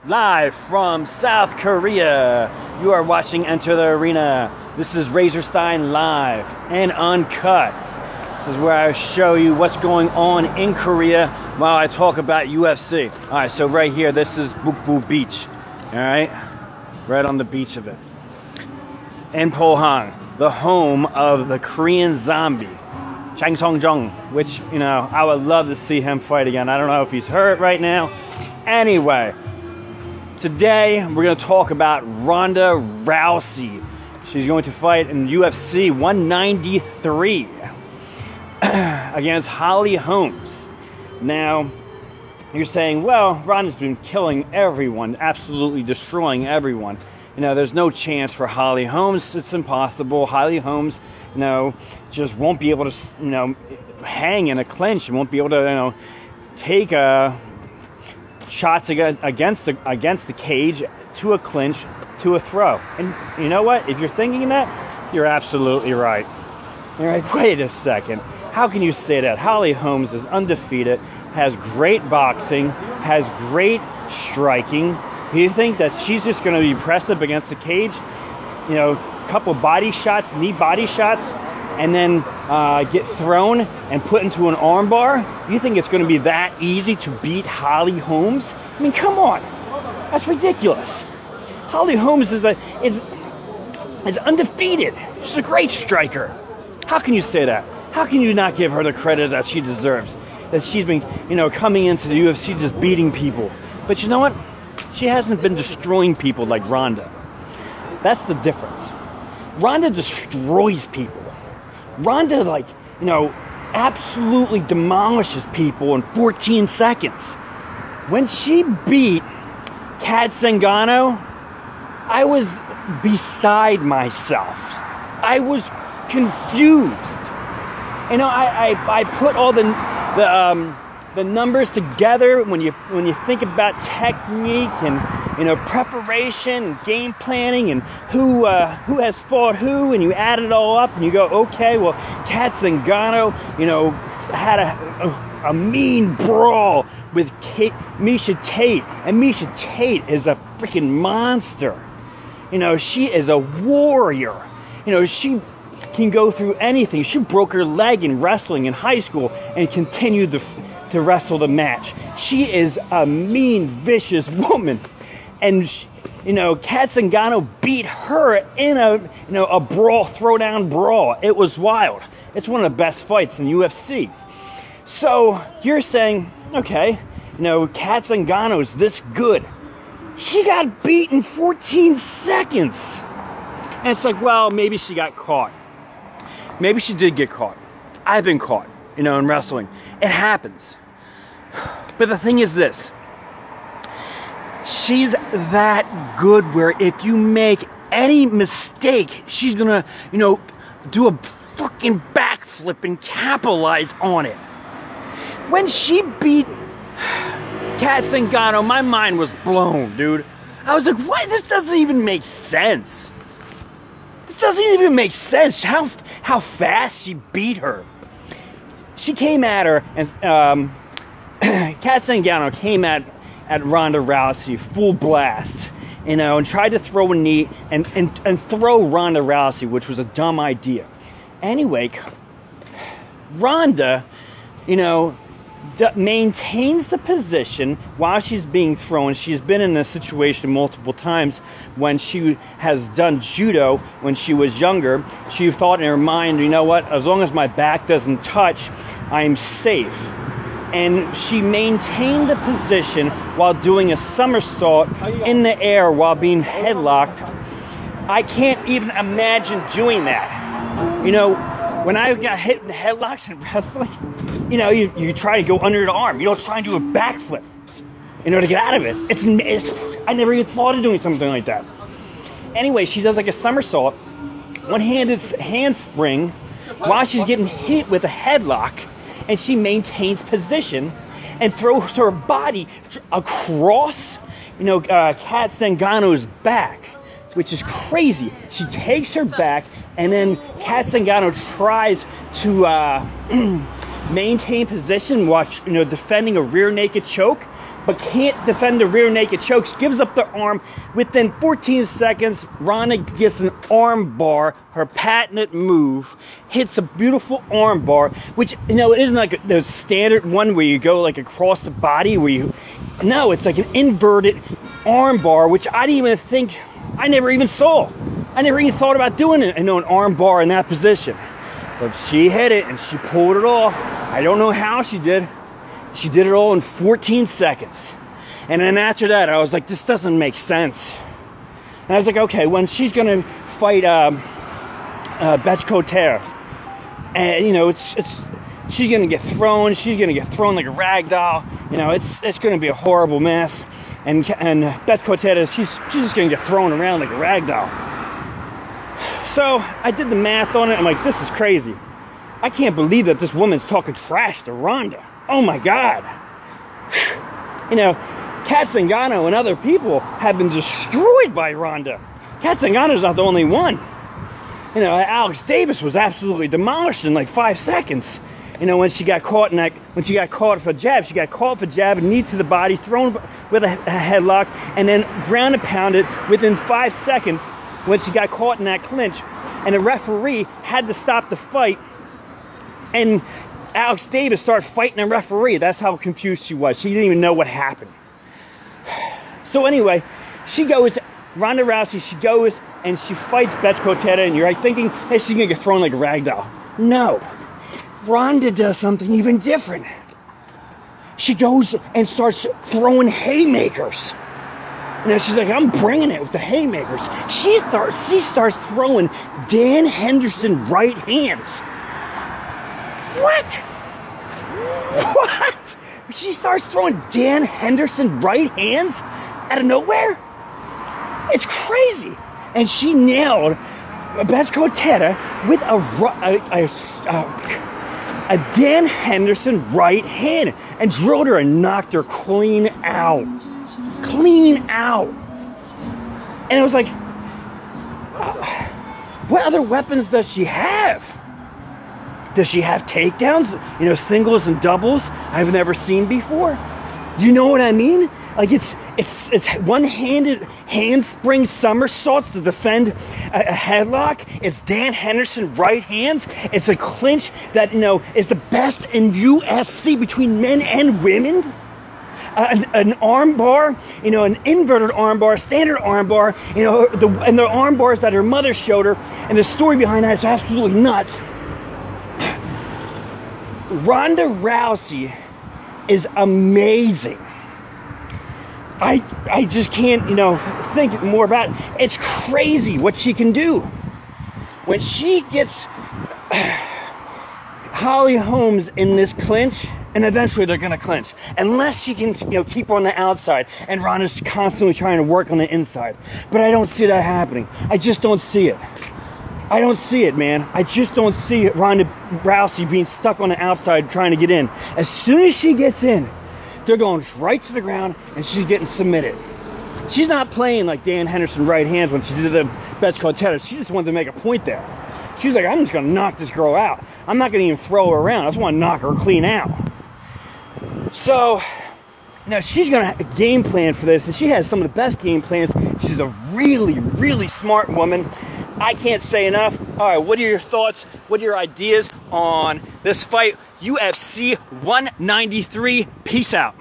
Live from South Korea, you are watching Enter the Arena. This is Razorstein live and uncut. This is where I show you what's going on in Korea while I talk about UFC. Alright, so right here, this is Bukbu Beach. Alright, right on the beach of it. In Pohang, the home of the Korean Zombie, Chang Song-jung, which, you know, I would love to see him fight again. I don't know if he's hurt right now. Anyway, today we're going to talk about Ronda Rousey. She's going to fight in UFC 193 against Holmes. Now, you're saying, well, Ronda's been killing everyone, absolutely destroying everyone. You know, there's no chance for Holmes. It's impossible. Holmes, you know, just won't be able to, you know, hang in a clinch. Won't be able to, you know, take shots against the cage, to a clinch, to a throw. And you know what? If you're thinking that, you're absolutely right. You're like, wait a second. How can you say that? Holmes is undefeated, has great boxing, has great striking. You think that she's just going to be pressed up against the cage, you know, a couple body shots, knee body shots, and then get thrown and put into an armbar? You think it's going to be that easy to beat Holmes? I mean, come on. That's ridiculous. Holmes is undefeated. She's a great striker. How can you say that? How can you not give her the credit that she deserves? That she's been, you know, coming into the UFC just beating people. But you know what? She hasn't been destroying people like Ronda. That's the difference. Ronda destroys people. Ronda, like, you know, absolutely demolishes people in 14 seconds. When she beat Kat Zingano, I was beside myself. I was confused. You know, I put all the numbers together when you think about technique and, you know, preparation and game planning and who has fought who, and you add it all up and you go, okay, well, Kat Zingano, you know, had a mean brawl with Miesha Tate, and Miesha Tate is a freaking monster. You know, she is a warrior. You know, she can go through anything. She broke her leg in wrestling in high school and continued to wrestle the match. She is a mean, vicious woman. And, you know, Kat Zingano beat her in a brawl, throwdown brawl. It was wild. It's one of the best fights in UFC. So you're saying, okay, you know, Kat Zingano's this good. She got beat in 14 seconds. And it's like, well, maybe she got caught. Maybe she did get caught. I've been caught, you know, in wrestling. It happens. But the thing is this. She's that good where if you make any mistake, she's gonna, you know, do a fucking backflip and capitalize on it. When she beat Kat Zingano, my mind was blown, dude. I was like, what? This doesn't even make sense. This doesn't even make sense how fast she beat her. She came at her, and Kat Zingano came at Ronda Rousey full blast, you know, and tried to throw a knee and throw Ronda Rousey, which was a dumb idea. Anyway, Ronda, you know, maintains the position while she's being thrown. She's been in this situation multiple times when she has done judo when she was younger. She thought in her mind, you know what, as long as my back doesn't touch, I'm safe. And she maintained the position while doing a somersault in the air while being headlocked. I can't even imagine doing that. You know, when I got hit in the headlocks in wrestling, you know, you try to go under the arm. You don't try and do a backflip, you know, to get out of it. I never even thought of doing something like that. Anyway, she does like a somersault, one-handed handspring, while she's getting hit with a headlock, and she maintains position and throws her body across, you know, Kat Zingano's back, which is crazy. She takes her back, and then Kat Zingano tries to maintain position, defending a rear naked choke. but can't defend the rear naked choke. She gives up the arm. Within 14 seconds, Ronda gets an arm bar, her patented move, hits a beautiful arm bar, which, you know, it isn't like the standard one where you go like across the body where you, no, it's like an inverted arm bar, which I didn't even think, I never even saw. I never even thought about doing it, you know, an arm bar in that position. But she hit it and she pulled it off. I don't know how she did. She did it all in 14 seconds. And then after that, I was like, this doesn't make sense. And I was like, okay, when she's going to fight Betchkoter, and, you know, she's going to get thrown. She's going to get thrown like a rag doll. You know, it's going to be a horrible mess. And Betchkoter, she's just going to get thrown around like a rag doll. So I did the math on it. I'm like, this is crazy. I can't believe that this woman's talking trash to Ronda. Oh my God. You know, Kat Zingano and other people have been destroyed by Ronda. Kat Zingano's not the only one. You know, Alex Davis was absolutely demolished in like 5 seconds. You know, when she got caught for a jab, she got caught for jab, knee to the body, thrown with a headlock, and then ground and pounded within 5 seconds when she got caught in that clinch. And the referee had to stop the fight. And Alex Davis started fighting the referee. That's how confused she was. She didn't even know what happened. So anyway, she goes, Ronda Rousey, she goes and she fights Betchkoter, and you're like thinking, hey, she's gonna get thrown like a rag doll. No. Ronda does something even different. She goes and starts throwing haymakers. You know, she's like, I'm bringing it with the haymakers. She starts throwing Dan Henderson right hands. What? What? She starts throwing Dan Henderson right hands out of nowhere? It's crazy. And she nailed Betchkoter with a Dan Henderson right hand and drilled her and knocked her clean out. Clean out. And it was like, what other weapons does she have? Does she have takedowns? You know, singles and doubles I've never seen before? You know what I mean? Like it's one-handed handspring somersaults to defend a headlock. It's Dan Henderson right hands. It's a clinch that, you know, is the best in UFC between men and women. An arm bar, you know, an inverted arm bar, standard arm bar, you know, and the arm bars that her mother showed her, and the story behind that is absolutely nuts. Ronda Rousey is amazing. I just can't, you know, think more about it. It's crazy what she can do. When she gets Holly Holmes in this clinch, and eventually they're going to clinch. Unless she can, you know, keep her on the outside, and Ronda's constantly trying to work on the inside. But I don't see that happening. I just don't see it. I don't see it, man. I just don't see Ronda Rousey being stuck on the outside trying to get in. As soon as she gets in, they're going right to the ground, and she's getting submitted. She's not playing like Dan Henderson right hands when she did the Betchkoter. She just wanted to make a point there. She's like, I'm just going to knock this girl out. I'm not going to even throw her around. I just want to knock her clean out. So, now she's going to game plan for this, and she has some of the best game plans. She's a really, really smart woman. I can't say enough. All right, what are your thoughts? What are your ideas on this fight? UFC 193. Peace out.